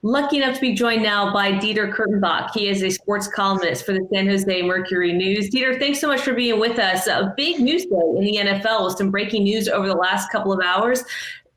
Lucky enough to be joined now by Dieter Kurtenbach. He is a sports columnist for the San Jose Mercury News. Dieter, thanks so much for being with us. A big news day in the NFL with some breaking news over the last couple of hours.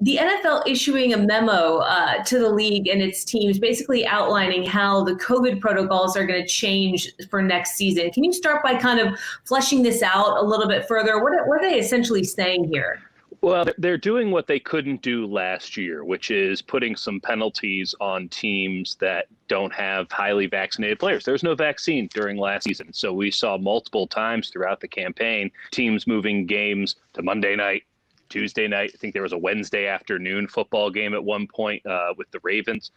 The NFL issuing a memo to the league and its teams basically outlining how the COVID protocols are going to change for next season. Can you start by kind of fleshing this out a little bit further? What are they essentially saying here? Well, they're doing what they couldn't do last year, which is putting some penalties on teams that don't have highly vaccinated players. There's no vaccine during last season. So we saw multiple times throughout the campaign, teams moving games to Monday night, Tuesday night. I think there was a Wednesday afternoon football game at one point with the Ravens.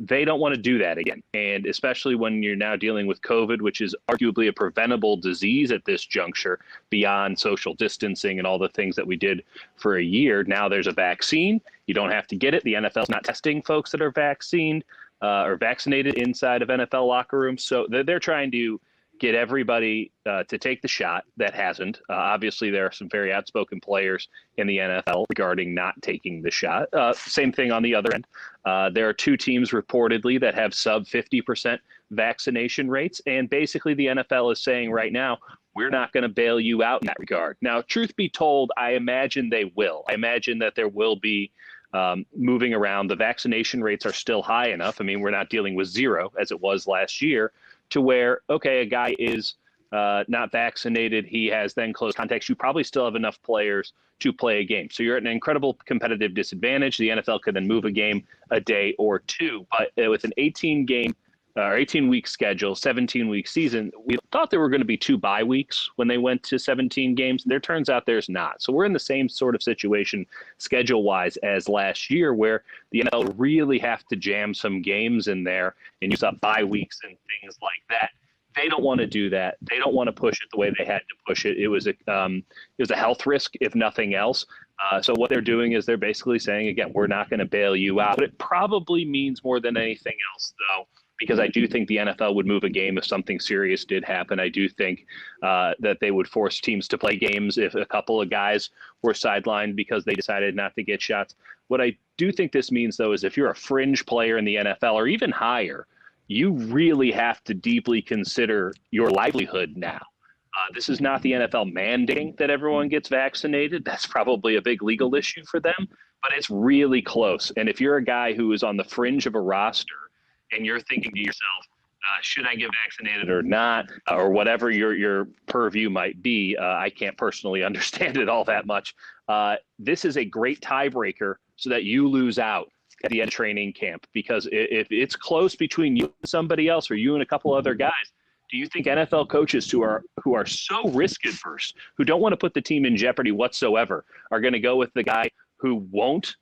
They don't want to do that again. And especially when you're now dealing with COVID, which is arguably a preventable disease at this juncture beyond social distancing and all the things that we did for a year. Now there's a vaccine. You don't have to get it. The NFL's not testing folks that are vaccinated or vaccinated inside of NFL locker rooms. So they're trying to get everybody to take the shot that hasn't. Obviously, there are some very outspoken players in the NFL regarding not taking the shot. Same thing on the other end. There are two teams reportedly that have sub 50% vaccination rates. And basically, the NFL is saying right now, we're not going to bail you out in that regard. Now, truth be told, I imagine they will. I imagine that there will be moving around. The vaccination rates are still high enough. I mean, we're not dealing with zero as it was last year, to where, okay, a guy is not vaccinated, he has then close contacts, you probably still have enough players to play a game. So you're at an incredible competitive disadvantage. The NFL could then move a game a day or two. But with an 18-week schedule, 17-week season, we thought there were going to be 2 bye weeks when they went to 17 games. There turns out there's not. So we're in the same sort of situation schedule-wise as last year, where the NFL really have to jam some games in there and use up bye weeks and things like that. They don't want to do that. They don't want to push it the way they had to push it. It was a health risk, if nothing else. So what they're doing is they're basically saying, again, we're not going to bail you out. But it probably means more than anything else, though, because I do think the NFL would move a game if something serious did happen. I do think that they would force teams to play games if a couple of guys were sidelined because they decided not to get shots. What I do think this means, though, is if you're a fringe player in the NFL or even higher, you really have to deeply consider your livelihood now. This is not the NFL mandating that everyone gets vaccinated. That's probably a big legal issue for them, but it's really close. And if you're a guy who is on the fringe of a roster and you're thinking to yourself, should I get vaccinated or not, or whatever your purview might be, I can't personally understand it all that much. This is a great tiebreaker so that you lose out at the end of training camp, because if it's close between you and somebody else, or you and a couple other guys, do you think NFL coaches who are so risk adverse, who don't want to put the team in jeopardy whatsoever, are going to go with the guy who won't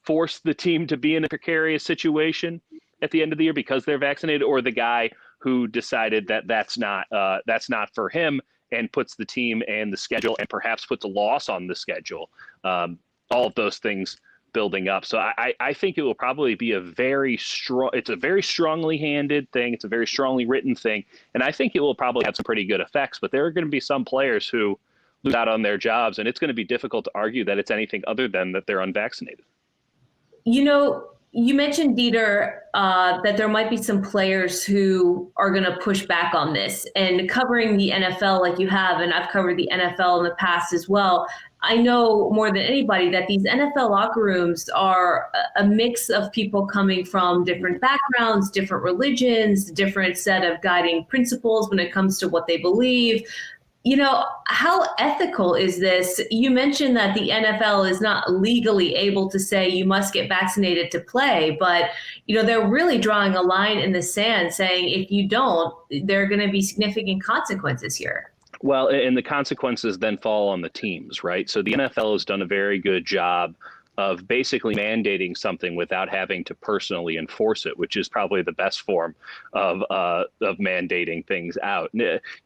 force the team to be in a precarious situation at the end of the year because they're vaccinated, or the guy who decided that that's not for him and puts the team and the schedule and perhaps puts a loss on the schedule? All of those things building up. So I think it will probably be it's a very strongly handed thing. It's a very strongly written thing. And I think it will probably have some pretty good effects, but there are going to be some players who lose out on their jobs, and it's going to be difficult to argue that it's anything other than that they're unvaccinated. You know, you mentioned, Dieter, that there might be some players who are going to push back on this, and covering the NFL like you have, and I've covered the NFL in the past as well, I know more than anybody that these NFL locker rooms are a mix of people coming from different backgrounds, different religions, different set of guiding principles when it comes to what they believe. You know, how ethical is this? You mentioned that the NFL is not legally able to say you must get vaccinated to play, but, you know, they're really drawing a line in the sand saying if you don't, there are going to be significant consequences here. Well, and the consequences then fall on the teams, right? So the NFL has done a very good job of basically mandating something without having to personally enforce it, which is probably the best form of mandating things out.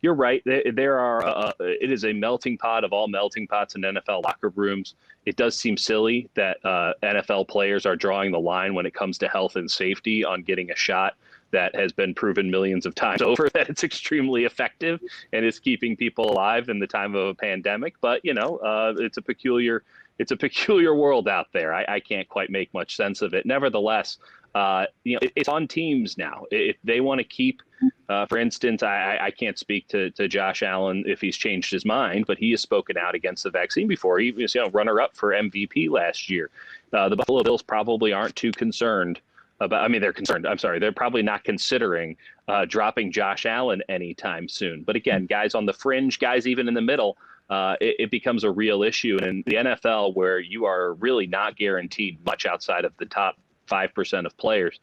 You're right. There are it is a melting pot of all melting pots in NFL locker rooms. It does seem silly that NFL players are drawing the line when it comes to health and safety on getting a shot that has been proven millions of times over that it's extremely effective and is keeping people alive in the time of a pandemic. But, you know, it's a peculiar world out there. I can't quite make much sense of it. Nevertheless, It's on teams now. If they want to keep, for instance, I can't speak to Josh Allen if he's changed his mind, but he has spoken out against the vaccine before. He was runner-up for MVP last year. The Buffalo Bills probably aren't too concerned about. I mean, they're concerned. I'm sorry. They're probably not considering dropping Josh Allen anytime soon. But again, guys on the fringe, guys even in the middle, it becomes a real issue. And in the NFL, where you are really not guaranteed much outside of the top 5% of players,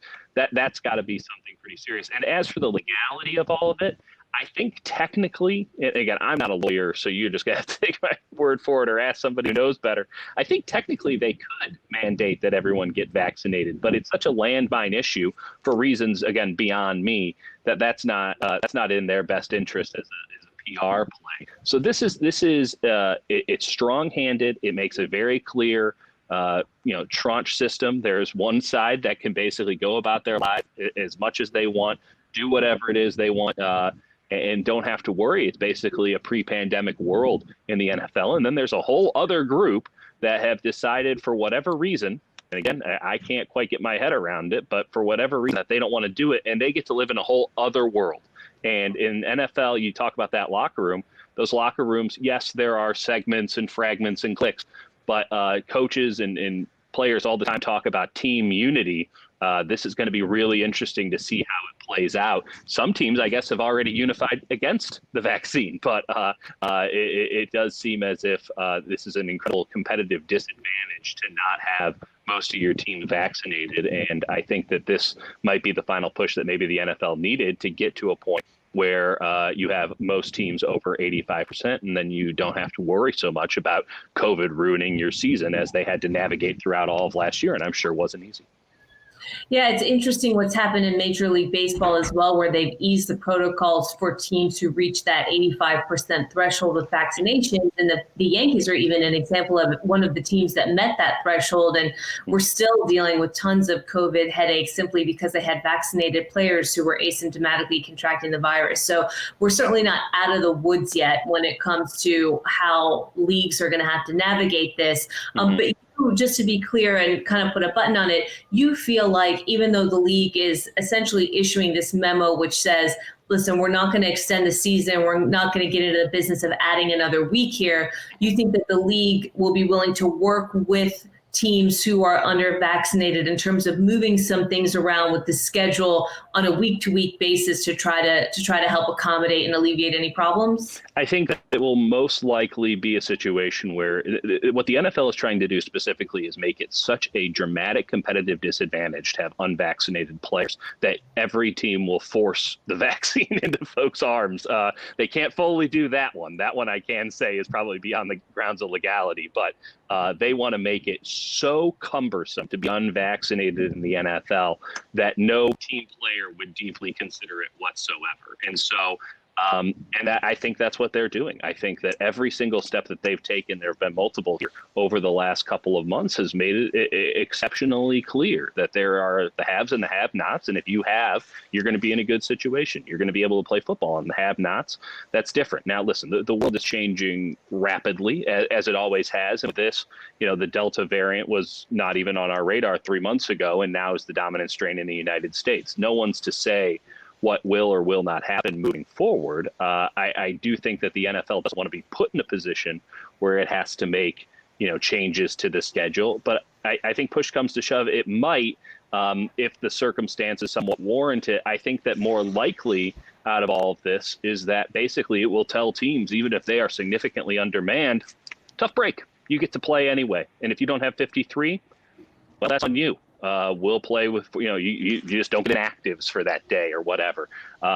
that's got to be something pretty serious. And as for the legality of all of it, I think technically, again, I'm not a lawyer, so you just got to take my word for it or ask somebody who knows better. I think technically they could mandate that everyone get vaccinated, but it's such a landmine issue for reasons, again, beyond me, that's not in their best interest as a PR play. So this is it's strong-handed. It makes a very clear tranche system. There's one side that can basically go about their life as much as they want, do whatever it is they want, and don't have to worry. It's basically a pre-pandemic world in the NFL. And then there's a whole other group that have decided for whatever reason, and again, I can't quite get my head around it, but for whatever reason that they don't want to do it, and they get to live in a whole other world. And in NFL, you talk about that locker room. Those locker rooms, yes, there are segments and fragments and cliques, but coaches and players all the time talk about team unity. This is going to be really interesting to see how it plays out. Some teams, I guess, have already unified against the vaccine, but it does seem as if this is an incredible competitive disadvantage to not have most of your team vaccinated. And I think that this might be the final push that maybe the NFL needed to get to a point where you have most teams over 85%, and then you don't have to worry so much about COVID ruining your season as they had to navigate throughout all of last year, and I'm sure wasn't easy. Yeah, it's interesting what's happened in Major League Baseball as well, where they've eased the protocols for teams who reach that 85% threshold of vaccinations. And the Yankees are even an example of one of the teams that met that threshold. And we're still dealing with tons of COVID headaches simply because they had vaccinated players who were asymptomatically contracting the virus. So we're certainly not out of the woods yet when it comes to how leagues are going to have to navigate this. But just to be clear and kind of put a button on it, you feel like even though the league is essentially issuing this memo which says, listen, we're not going to extend the season, we're not going to get into the business of adding another week here, you think that the league will be willing to work with teams who are under vaccinated in terms of moving some things around with the schedule on a week-to-week basis to try to help accommodate and alleviate any problems? I think that it will most likely be a situation where what the NFL is trying to do specifically is make it such a dramatic competitive disadvantage to have unvaccinated players that every team will force the vaccine into folks' arms. They can't fully do that one. That one I can say is probably beyond the grounds of legality, but they want to make it so cumbersome to be unvaccinated in the NFL that no team player would deeply consider it whatsoever. And so, I think that's what they're doing. I think that every single step that they've taken, there have been multiple here over the last couple of months, has made it exceptionally clear that there are the haves and the have-nots. And if you have, you're going to be in a good situation. You're going to be able to play football. And the have-nots, that's different. Now, listen, the world is changing rapidly, as it always has. And with this, the Delta variant was not even on our radar 3 months ago, and now is the dominant strain in the United States. No one's to say what will or will not happen moving forward. I do think that the NFL doesn't want to be put in a position where it has to make, changes to the schedule. But I think push comes to shove, it might, if the circumstances somewhat warrant it. I think that more likely out of all of this is that basically it will tell teams, even if they are significantly undermanned, tough break. You get to play anyway. And if you don't have 53, well, that's on you. We'll play with, you just don't get inactives for that day or whatever.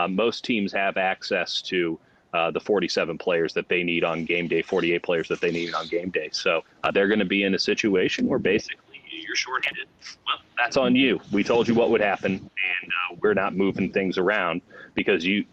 Most teams have access to the 47 players that they need on game day, 48 players that they need on game day. So they're going to be in a situation where basically you're shorthanded. Well, that's on you. We told you what would happen, and we're not moving things around because a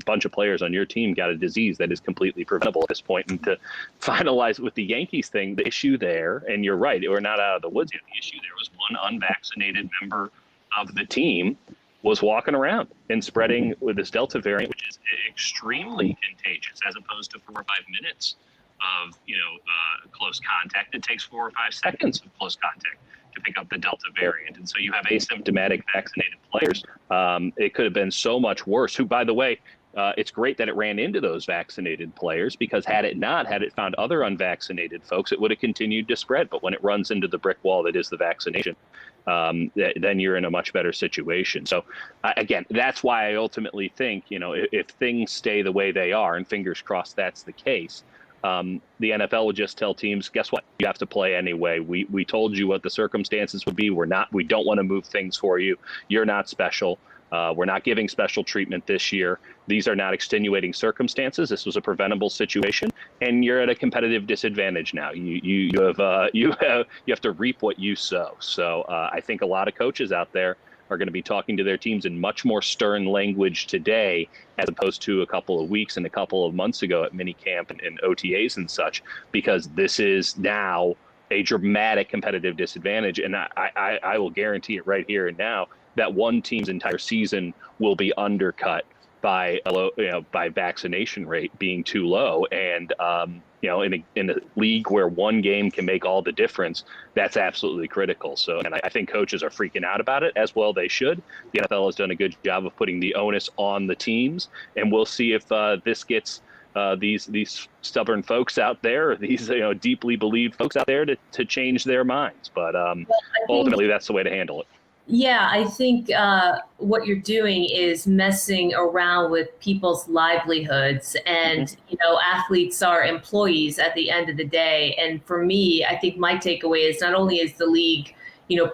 bunch of players on your team got a disease that is completely preventable at this point. And to finalize with the Yankees thing, the issue there, and you're right, we're not out of the woods yet. The issue there was one unvaccinated member of the team was walking around and spreading with this Delta variant, which is extremely contagious, as opposed to 4 or 5 minutes of close contact. It takes 4 or 5 seconds of close contact to pick up the Delta variant. And so you have asymptomatic vaccinated players. It could have been so much worse, who, by the way, it's great that it ran into those vaccinated players, because had it found other unvaccinated folks, it would have continued to spread. But when it runs into the brick wall that is the vaccination, then you're in a much better situation. So again, that's why I ultimately think, if things stay the way they are, and fingers crossed that's the case, the NFL would just tell teams, guess what? You have to play anyway. We told you what the circumstances would be. We don't want to move things for you. You're not special. We're not giving special treatment this year. These are not extenuating circumstances. This was a preventable situation, and you're at a competitive disadvantage now. You have to reap what you sow. So I think a lot of coaches out there are going to be talking to their teams in much more stern language today, as opposed to a couple of weeks and a couple of months ago at minicamp and OTAs and such, because this is now a dramatic competitive disadvantage. And I will guarantee it right here and now that one team's entire season will be undercut by by vaccination rate being too low. And in a league where one game can make all the difference, that's absolutely critical. So, and I think coaches are freaking out about it, as well they should. The NFL has done a good job of putting the onus on the teams, and we'll see if this gets these stubborn folks out there, or these deeply believed folks out there to change their minds. But ultimately, that's the way to handle it. Yeah, I think what you're doing is messing around with people's livelihoods, and athletes are employees at the end of the day. And for me, I think my takeaway is not only is the league,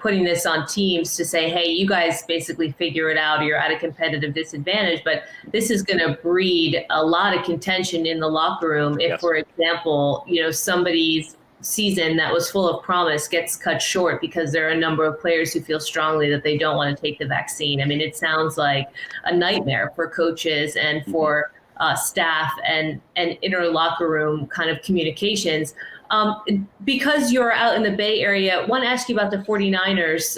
putting this on teams to say, hey, you guys basically figure it out, you're at a competitive disadvantage, but this is going to breed a lot of contention in the locker room if, for example, somebody's season that was full of promise gets cut short because there are a number of players who feel strongly that they don't want to take the vaccine. I mean, it sounds like a nightmare for coaches and for staff and inner locker room kind of communications. Because you're out in the Bay Area, I want to ask you about the 49ers.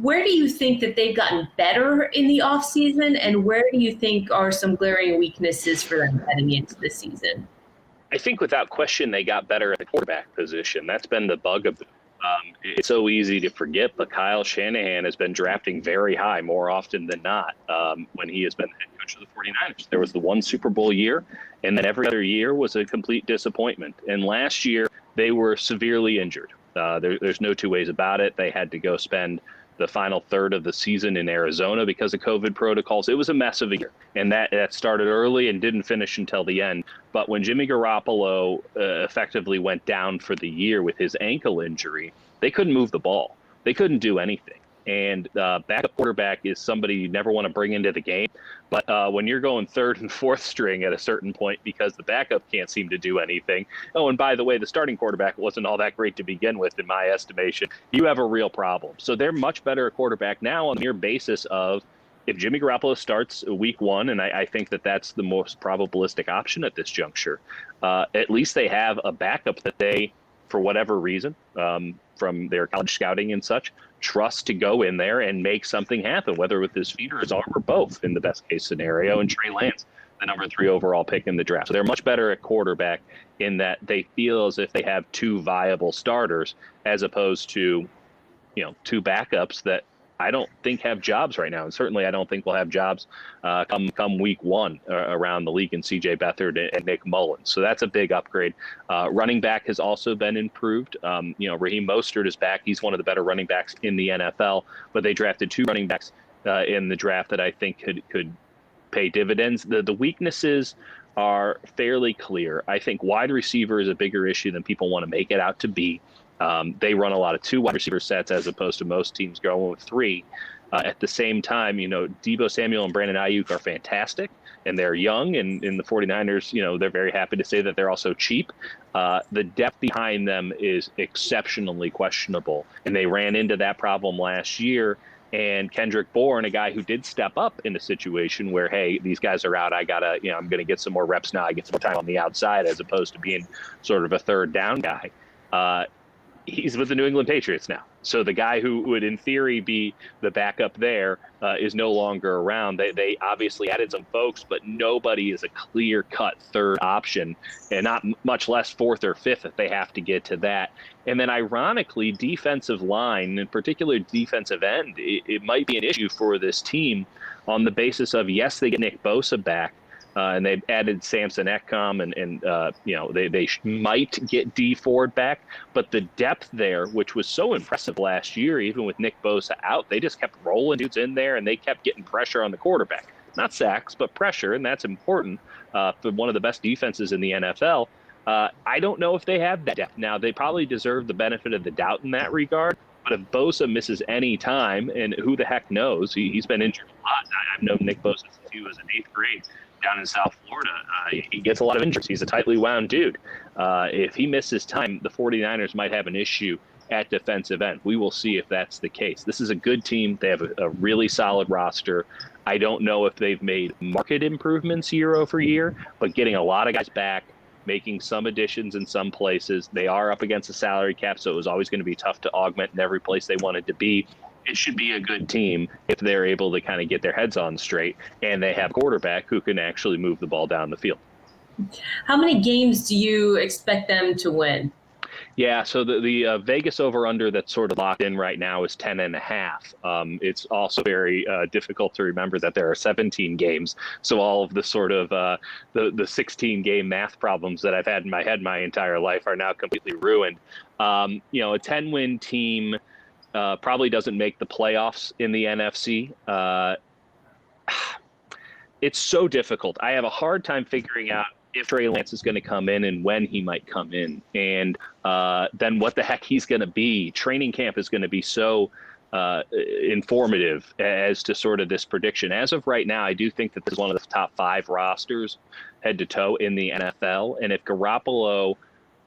Where do you think that they've gotten better in the offseason, and where do you think are some glaring weaknesses for them heading into the season? I think without question they got better at the quarterback position. That's been the bug of them. It's so easy to forget, but Kyle Shanahan has been drafting very high more often than not when he has been the head coach of the 49ers. There was the one Super Bowl year, and then every other year was a complete disappointment. And last year, they were severely injured. There's no two ways about it. They had to go spend the final third of the season in Arizona because of COVID protocols. It was a mess of a year, and that started early and didn't finish until the end. But when Jimmy Garoppolo effectively went down for the year with his ankle injury, they couldn't move the ball. They couldn't do anything. And backup quarterback is somebody you never want to bring into the game. But when you're going third and fourth string at a certain point because the backup can't seem to do anything. Oh, and by the way, the starting quarterback wasn't all that great to begin with, in my estimation. You have a real problem. So they're much better at quarterback now on the mere basis of if Jimmy Garoppolo starts week one, and I think that that's the most probabilistic option at this juncture, at least they have a backup that they, for whatever reason, from their college scouting and such, trust to go in there and make something happen, whether with his feet or his arm or both in the best case scenario. And Trey Lance, the number 3 overall pick in the draft. So they're much better at quarterback in that they feel as if they have 2 viable starters as opposed to, 2 backups that I don't think have jobs right now. And certainly I don't think we'll have jobs come week one around the league in CJ Beathard and Nick Mullins. So that's a big upgrade. Running back has also been improved. Raheem Mostert is back. He's one of the better running backs in the NFL, but they drafted 2 running backs in the draft that I think could pay dividends. The weaknesses are fairly clear. I think wide receiver is a bigger issue than people want to make it out to be. They run a lot of 2 wide receiver sets as opposed to most teams going with 3. At the same time, Deebo Samuel and Brandon Ayuk are fantastic, and they're young, and in the 49ers, they're very happy to say that they're also cheap. The depth behind them is exceptionally questionable, and they ran into that problem last year. And Kendrick Bourne, a guy who did step up in a situation where, hey, these guys are out. I'm going to get some more reps now. I get some more time on the outside as opposed to being sort of a third down guy. he's with the New England Patriots now. So the guy who would in theory be the backup there is no longer around. They obviously added some folks, but nobody is a clear-cut third option, and not much less fourth or fifth if they have to get to that. And then ironically, defensive line, in particular defensive end, it might be an issue for this team on the basis of, yes, they get Nick Bosa back, and they've added Samson Ekcom, and they might get Dee Ford back, but the depth there, which was so impressive last year, even with Nick Bosa out, they just kept rolling dudes in there, and they kept getting pressure on the quarterback. Not sacks, but pressure, and that's important for one of the best defenses in the NFL. I don't know if they have that depth. Now, they probably deserve the benefit of the doubt in that regard, but if Bosa misses any time, and who the heck knows, he's been injured a lot. I've known Nick Bosa since he was in 8th grade. Down in South Florida, he gets a lot of injuries. He's a tightly wound dude. If he misses time, the 49ers might have an issue at defensive end. We will see if that's the case. This is a good team. They have a really solid roster. I don't know if they've made market improvements year over year, but getting a lot of guys back, making some additions in some places. They are up against the salary cap, so it was always going to be tough to augment in every place they wanted to be. It should be a good team if they're able to kind of get their heads on straight, and they have a quarterback who can actually move the ball down the field. How many games do you expect them to win? Yeah, so the Vegas over-under that's sort of locked in right now is 10.5. It's also very difficult to remember that there are 17 games, so all of the sort of the 16-game math problems that I've had in my head my entire life are now completely ruined. A 10-win team probably doesn't make the playoffs in the NFC. It's so difficult. I have a hard time figuring out if Trey Lance is going to come in and when he might come in, and then what the heck he's going to be. Training camp is going to be so informative as to sort of this prediction. As of right now, I do think that this is one of the top 5 rosters head to toe in the NFL, and if Garoppolo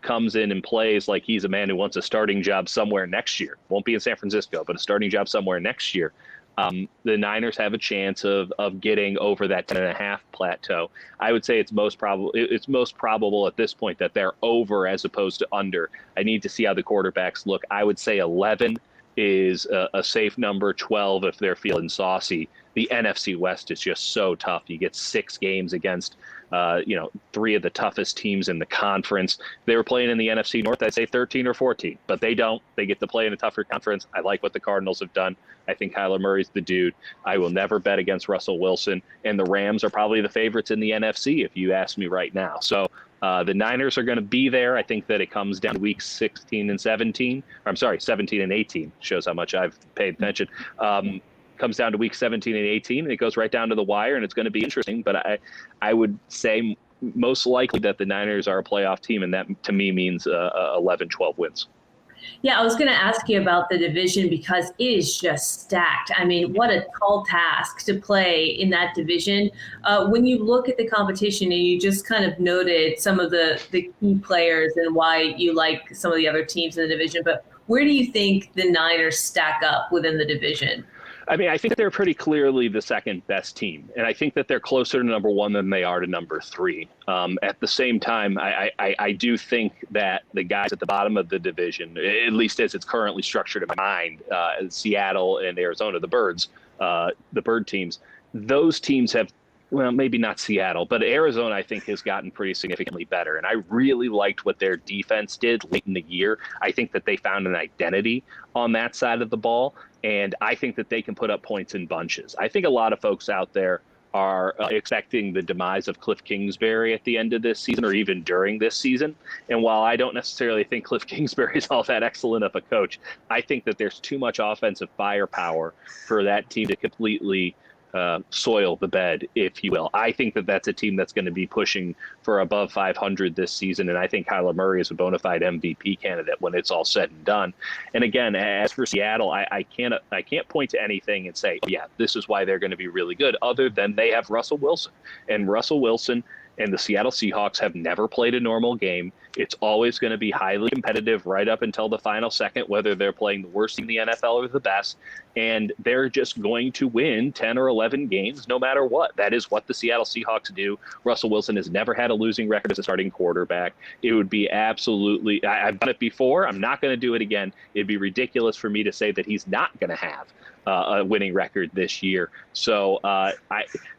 comes in and plays like he's a man who wants a starting job somewhere next year, won't be in San Francisco, but a starting job somewhere next year, the Niners have a chance of getting over that 10.5 plateau. I would say it's most probable at this point that they're over as opposed to under. I need to see how the quarterbacks look. I would say 11 is a safe number, 12 if they're feeling saucy. The NFC West is just so tough. You get 6 games against 3 of the toughest teams in the conference. If they were playing in the NFC North, I'd say 13 or 14, but they don't. They get to play in a tougher conference. I like what the Cardinals have done. I think Kyler Murray's the dude. I will never bet against Russell Wilson, and the Rams are probably the favorites in the NFC if you ask me right now. So the Niners are going to be there. I think that it comes down to weeks 16 and 17. Or, I'm sorry, 17 and 18. Shows how much I've paid attention. Comes down to week 17 and 18, and it goes right down to the wire, and it's going to be interesting. But I would say most likely that the Niners are a playoff team, and that to me means 11, 12 wins. Yeah, I was going to ask you about the division because it is just stacked. I mean, what a tall task to play in that division. When you look at the competition, and you just kind of noted some of the key players and why you like some of the other teams in the division, but where do you think the Niners stack up within the division? I mean, I think they're pretty clearly the second best team, and I think that they're closer to number 1 than they are to number 3. At the same time, I do think that the guys at the bottom of the division, at least as it's currently structured in my mind, Seattle and Arizona, the Bird teams, those teams have, well, maybe not Seattle, but Arizona, I think, has gotten pretty significantly better. And I really liked what their defense did late in the year. I think that they found an identity on that side of the ball, and I think that they can put up points in bunches. I think a lot of folks out there are expecting the demise of Cliff Kingsbury at the end of this season or even during this season. And while I don't necessarily think Cliff Kingsbury is all that excellent of a coach, I think that there's too much offensive firepower for that team to completely soil the bed, if you will. I think that that's a team that's going to be pushing for above 500 this season, and I think Kyler Murray is a bona fide MVP candidate when it's all said and done. And again, as for Seattle, I can't point to anything and say, oh, yeah, this is why they're going to be really good, other than they have Russell Wilson. And Russell Wilson and the Seattle Seahawks have never played a normal game. It's always going to be highly competitive right up until the final second, whether they're playing the worst in the NFL or the best. And they're just going to win 10 or 11 games no matter what. That is what the Seattle Seahawks do. Russell Wilson has never had a losing record as a starting quarterback. It would be absolutely, I've done it before. I'm not going to do it again. It'd be ridiculous for me to say that he's not going to have a winning record this year. So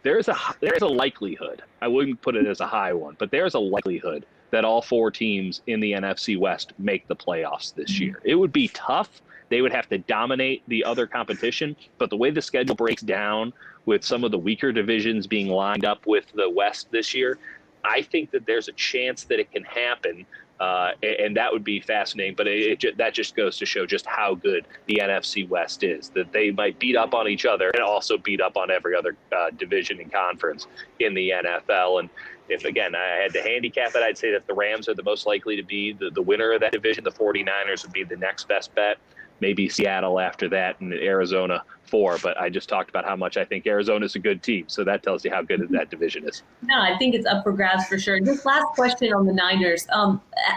there's a likelihood, I wouldn't put it as a high one, but there's a likelihood that all four teams in the NFC West make the playoffs this year. It would be tough. They would have to dominate the other competition, but the way the schedule breaks down with some of the weaker divisions being lined up with the West this year, I think that there's a chance that it can happen. And that would be fascinating, but that just goes to show just how good the NFC West is, that they might beat up on each other and also beat up on every other division and conference in the NFL. And if, again, I had to handicap it, I'd say that the Rams are the most likely to be the winner of that division. The 49ers would be the next best bet. Maybe Seattle after that, and Arizona 4. But I just talked about how much I think Arizona is a good team. So that tells you how good that division is. No, I think it's up for grabs for sure. Just last question on the Niners.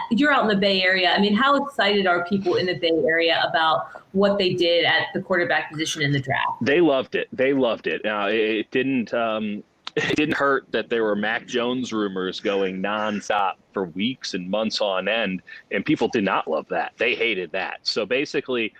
You're out in the Bay Area. I mean, how excited are people in the Bay Area about what they did at the quarterback position in the draft? They loved it. It didn't hurt that there were Mac Jones rumors going nonstop for weeks and months on end, and people did not love that. They hated that. So basically,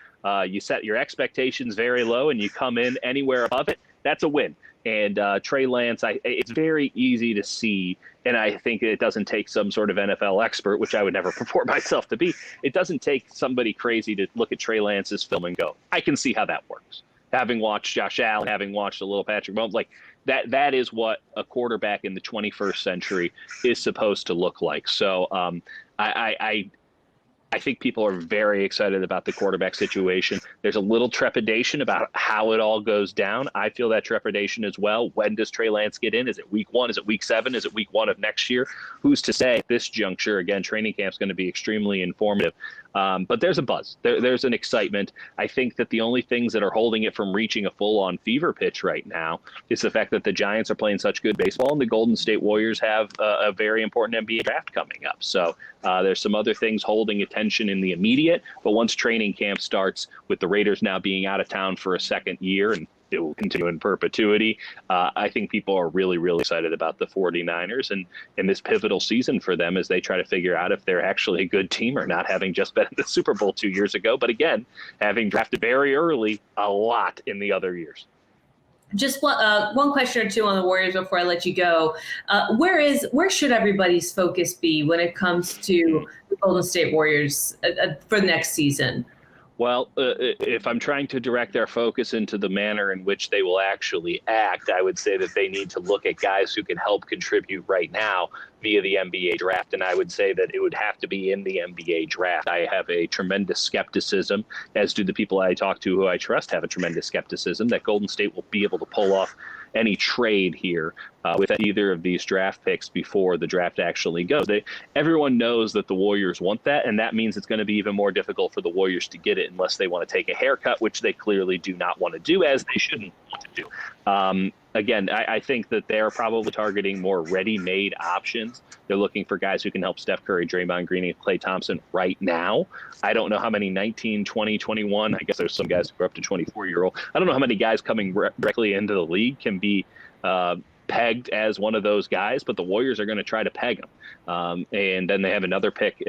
you set your expectations very low, and you come in anywhere above it, that's a win. And Trey Lance, it's very easy to see, and I think it doesn't take some sort of NFL expert, which I would never purport myself to be. It doesn't take somebody crazy to look at Trey Lance's film and go, I can see how that works. Having watched Josh Allen, having watched a little Patrick Mahomes, like that is what a quarterback in the 21st century is supposed to look like. So I think people are very excited about the quarterback situation. There's a little trepidation about how it all goes down. I feel that trepidation as well. When does Trey Lance get in? Is it week 1? Is it week 7? Is it week 1 of next year? Who's to say at this juncture? Again, training camp is going to be extremely informative. But there's a buzz. There's an excitement. I think that the only things that are holding it from reaching a full-on fever pitch right now is the fact that the Giants are playing such good baseball and the Golden State Warriors have a very important NBA draft coming up. So there's some other things holding attention in the immediate, but once training camp starts, with the Raiders now being out of town for a second year, and it will continue in perpetuity, I think people are really, really excited about the 49ers and this pivotal season for them as they try to figure out if they're actually a good team or not, having just been in the Super Bowl 2 years ago, but again, having drafted very early a lot in the other years. Just one question or two on the Warriors before I let you go. Where should everybody's focus be when it comes to the Golden State Warriors for the next season? Well, if I'm trying to direct their focus into the manner in which they will actually act, I would say that they need to look at guys who can help contribute right now via the NBA draft. And I would say that it would have to be in the NBA draft. I have a tremendous skepticism, as do the people I talk to who I trust have a tremendous skepticism, that Golden State will be able to pull off any trade here with either of these draft picks before the draft actually goes. Everyone knows that the Warriors want that, and that means it's going to be even more difficult for the Warriors to get it unless they want to take a haircut, which they clearly do not want to do, as they shouldn't want to do. Again, I think that they're probably targeting more ready-made options. They're looking for guys who can help Steph Curry, Draymond Green, and Klay Thompson right now. I don't know how many 19, 20, 21, I guess there's some guys who are up to 24-year-old. I don't know how many guys coming directly into the league can be pegged as one of those guys, but the Warriors are going to try to peg them. And then they have another pick,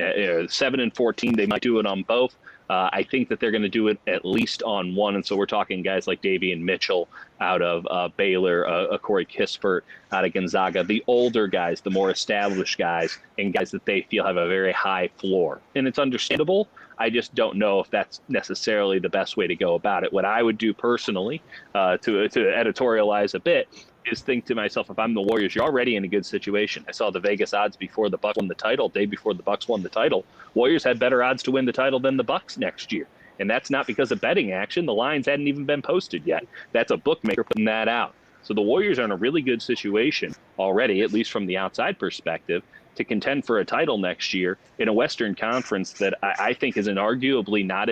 7 and 14. They might do it on both. I think that they're going to do it at least on one. And so we're talking guys like Davion Mitchell out of Baylor, Corey Kispert out of Gonzaga, the older guys, the more established guys, and guys that they feel have a very high floor. And it's understandable. I just don't know if that's necessarily the best way to go about it. What I would do personally, to editorialize a bit, is think to myself, if I'm the Warriors, you're already in a good situation. I saw the Vegas odds before the Bucks won the title, day before the Bucks won the title. Warriors had better odds to win the title than the Bucks next year. And that's not because of betting action. The lines hadn't even been posted yet. That's a bookmaker putting that out. So the Warriors are in a really good situation already, at least from the outside perspective, to contend for a title next year in a Western Conference that I think is inarguably not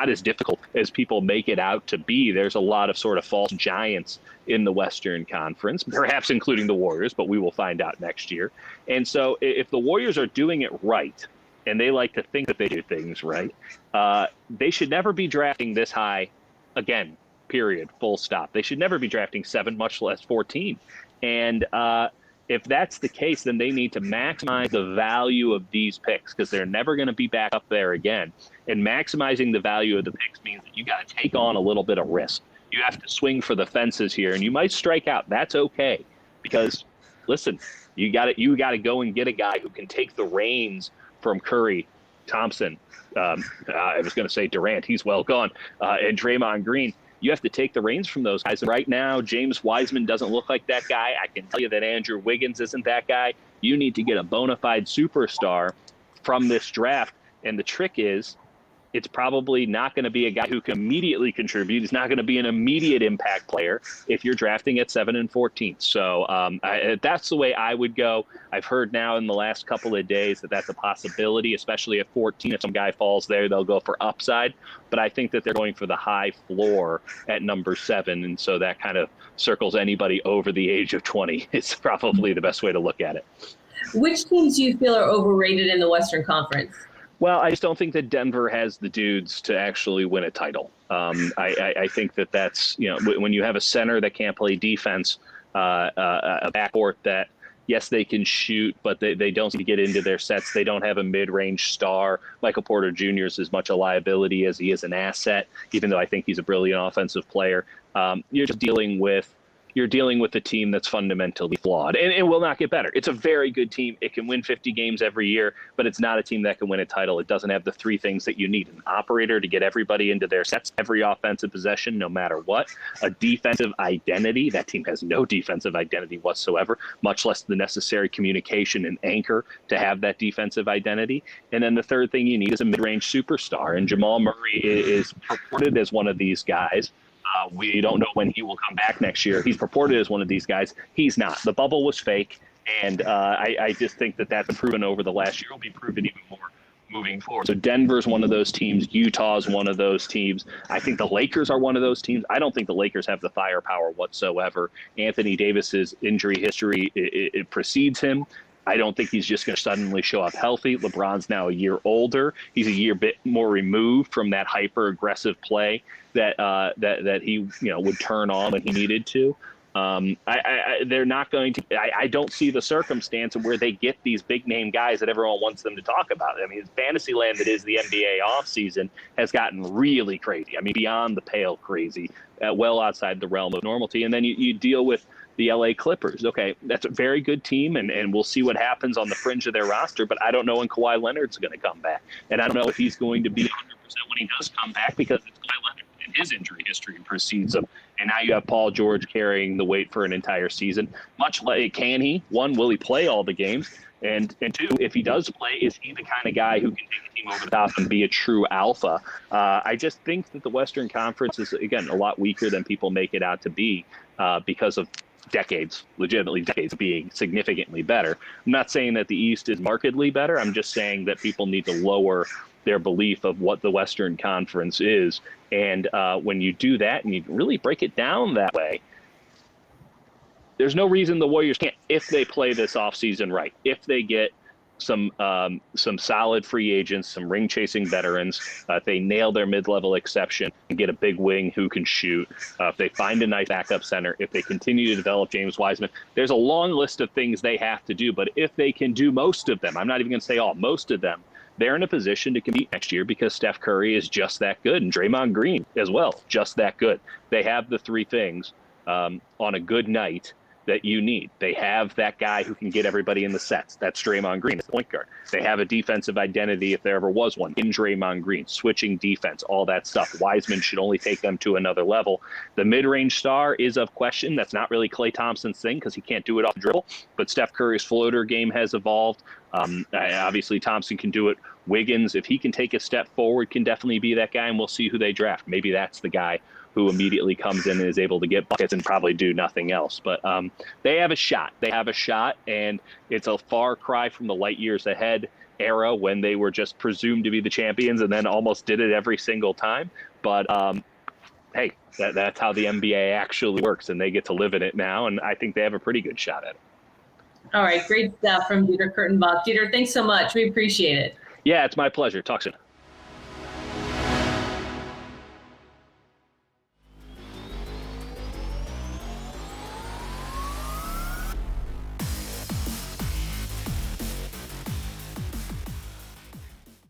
as difficult as people make it out to be. There's a lot of sort of false giants in the Western Conference, perhaps including the Warriors, but we will find out next year. And so if the Warriors are doing it right, and they like to think that they do things right, they should never be drafting this high again, period, full stop. They should never be drafting 7, much less 14. And if that's the case, then they need to maximize the value of these picks because they're never going to be back up there again. And maximizing the value of the picks means that you got to take on a little bit of risk. You have to swing for the fences here, and you might strike out. That's okay because, listen, you got to go and get a guy who can take the reins from Curry, Thompson. I was going to say Durant. He's well gone. And Draymond Green. You have to take the reins from those guys. And right now, James Wiseman doesn't look like that guy. I can tell you that Andrew Wiggins isn't that guy. You need to get a bona fide superstar from this draft. And the trick is, it's probably not going to be a guy who can immediately contribute. He's not going to be an immediate impact player if you're drafting at 7 and 14. So that's the way I would go. I've heard now in the last couple of days that that's a possibility, especially at 14. If some guy falls there, they'll go for upside. But I think that they're going for the high floor at number 7. And so that kind of circles anybody over the age of 20. It's probably the best way to look at it. Which teams do you feel are overrated in the Western Conference? Well, I just don't think that Denver has the dudes to actually win a title. I think that's, when you have a center that can't play defense, a backcourt that, yes, they can shoot, but they don't seem to get into their sets. They don't have a mid-range star. Michael Porter Jr. is as much a liability as he is an asset, even though I think he's a brilliant offensive player. You're dealing with a team that's fundamentally flawed and it will not get better. It's a very good team. It can win 50 games every year, but it's not a team that can win a title. It doesn't have the 3 things that you need: an operator to get everybody into their sets, every offensive possession, no matter what, a defensive identity. That team has no defensive identity whatsoever, much less the necessary communication and anchor to have that defensive identity. And then the third thing you need is a mid-range superstar. And Jamal Murray is purported as one of these guys. We don't know when he will come back next year. He's purported as one of these guys. He's not. The bubble was fake, and I just think that that's been proven over the last year. Will be proven even more moving forward. So Denver's one of those teams. Utah's one of those teams. I think the Lakers are one of those teams. I don't think the Lakers have the firepower whatsoever. Anthony Davis's injury history, it precedes him. I don't think he's just going to suddenly show up healthy. LeBron's now a year older. He's a year bit more removed from that hyper-aggressive play that he would turn on when he needed to. They're not going to. I don't see the circumstance where they get these big-name guys that everyone wants them to talk about. I mean, fantasy land that is the NBA offseason has gotten really crazy. I mean, beyond the pale crazy, well outside the realm of normality. And then you deal with the LA Clippers. Okay, that's a very good team, and we'll see what happens on the fringe of their roster, but I don't know when Kawhi Leonard's going to come back. And I don't know if he's going to be 100% when he does come back because it's Kawhi Leonard and his injury history precedes him. And now you have Paul George carrying the weight for an entire season. Much like, can he? 1, will he play all the games? And 2, if he does play, is he the kind of guy who can take a team over the top and be a true alpha? I just think that the Western Conference is, again, a lot weaker than people make it out to be because of legitimately decades being significantly better. I'm not saying that the East is markedly better. I'm just saying that people need to lower their belief of what the Western Conference is. And when you do that and you really break it down that way, there's no reason the Warriors can't, if they play this offseason right, if they get some solid free agents, some ring-chasing veterans, if they nail their mid-level exception and get a big wing who can shoot, if they find a nice backup center, if they continue to develop James Wiseman, there's a long list of things they have to do. But if they can do most of them, I'm not even going to say all, most of them, they're in a position to compete next year because Steph Curry is just that good, and Draymond Green as well, just that good. They have the 3 things on a good night that you need. They have that guy who can get everybody in the sets. That's Draymond Green, the point guard. They have a defensive identity, if there ever was one, in Draymond Green, switching defense, all that stuff. Wiseman should only take them to another level. The mid-range star is of question. That's not really Klay Thompson's thing because he can't do it off the dribble, but Steph Curry's floater game has evolved. Obviously, Thompson can do it. Wiggins, if he can take a step forward, can definitely be that guy, and we'll see who they draft. Maybe that's the guy who immediately comes in and is able to get buckets and probably do nothing else. But they have a shot. They have a shot, and it's a far cry from the light years ahead era when they were just presumed to be the champions and then almost did it every single time. But hey, that's how the NBA actually works, and they get to live in it now, and I think they have a pretty good shot at it. All right, great stuff from Dieter Kurtenbach. Dieter, thanks so much. We appreciate it. Yeah, it's my pleasure. Talk soon.